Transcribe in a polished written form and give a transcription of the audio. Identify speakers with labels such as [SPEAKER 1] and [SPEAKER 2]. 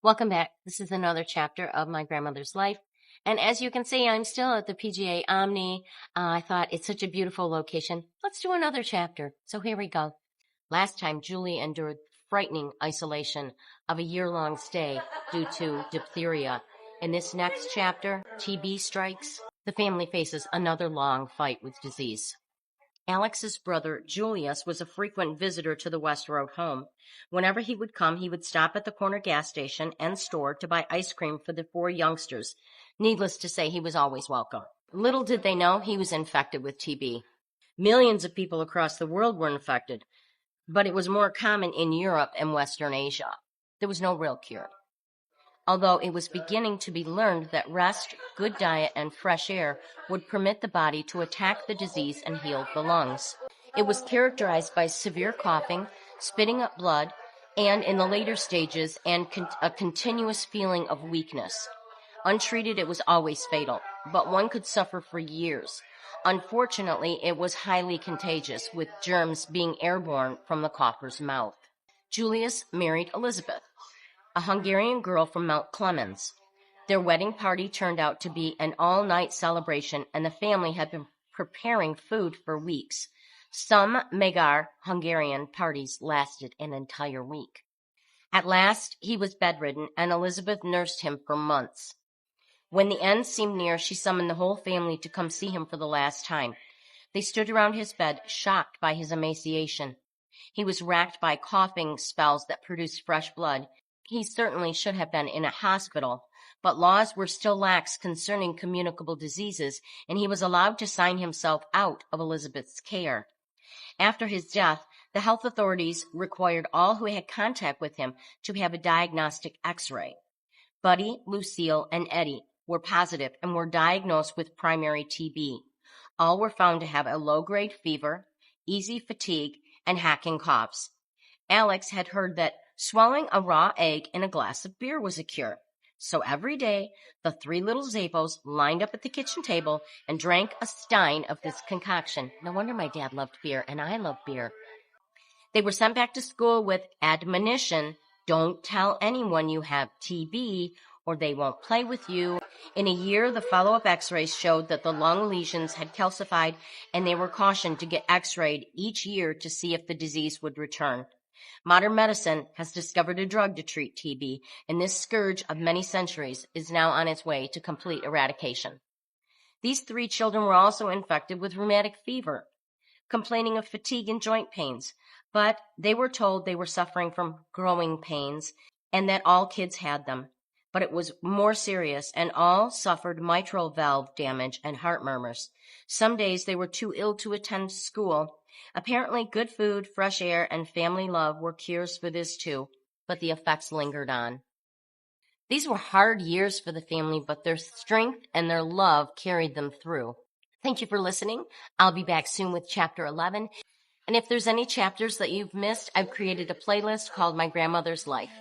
[SPEAKER 1] Welcome back. This is another chapter of my grandmother's life. And as you can see, I'm still at the PGA Omni. I thought it's such a beautiful location. Let's do another chapter. So here we go. Last time, Julie endured frightening isolation of a year-long stay due to diphtheria. In this next chapter, TB strikes. The family faces another long fight with disease. Alex's brother, Julius, was a frequent visitor to the West Road home. Whenever he would come, he would stop at the corner gas station and store to buy ice cream for the four youngsters. Needless to say, he was always welcome. Little did they know he was infected with TB. Millions of people across the world were infected, but it was more common in Europe and Western Asia. There was no real cure. Although it was beginning to be learned that rest, good diet, and fresh air would permit the body to attack the disease and heal the lungs. It was characterized by severe coughing, spitting up blood, and in the later stages, a continuous feeling of weakness. Untreated, it was always fatal, but one could suffer for years. Unfortunately, it was highly contagious, with germs being airborne from the cougher's mouth. Julius married Elizabeth, a Hungarian girl from Mount Clemens. Their wedding party turned out to be an all-night celebration, and the family had been preparing food for weeks. Some Magyar Hungarian parties lasted an entire week. At last, he was bedridden, and Elizabeth nursed him for months. When the end seemed near, she summoned the whole family to come see him for the last time. They stood around his bed, shocked by his emaciation. He was racked by coughing spells that produced fresh blood. He certainly should have been in a hospital, but laws were still lax concerning communicable diseases, and he was allowed to sign himself out of Elizabeth's care. After his death, the health authorities required all who had contact with him to have a diagnostic X-ray. Buddy, Lucille, and Eddie were positive and were diagnosed with primary TB. All were found to have a low-grade fever, easy fatigue, and hacking coughs. Alex had heard that swallowing a raw egg in a glass of beer was a cure. So every day, the three little Zappos lined up at the kitchen table and drank a stein of this concoction. No wonder my dad loved beer, and I love beer. They were sent back to school with admonition, don't tell anyone you have TB, or they won't play with you. In a year, the follow-up x-rays showed that the lung lesions had calcified, and they were cautioned to get x-rayed each year to see if the disease would return. Modern medicine has discovered a drug to treat TB, and this scourge of many centuries is now on its way to complete eradication. These three children were also infected with rheumatic fever, complaining of fatigue and joint pains, but they were told they were suffering from growing pains and that all kids had them. But it was more serious, and all suffered mitral valve damage and heart murmurs. Some days they were too ill to attend school. Apparently, good food, fresh air, and family love were cures for this too, but the effects lingered on. These were hard years for the family, but their strength and their love carried them through. Thank you for listening. I'll be back soon with Chapter 11. And if there's any chapters that you've missed, I've created a playlist called My Grandmother's Life.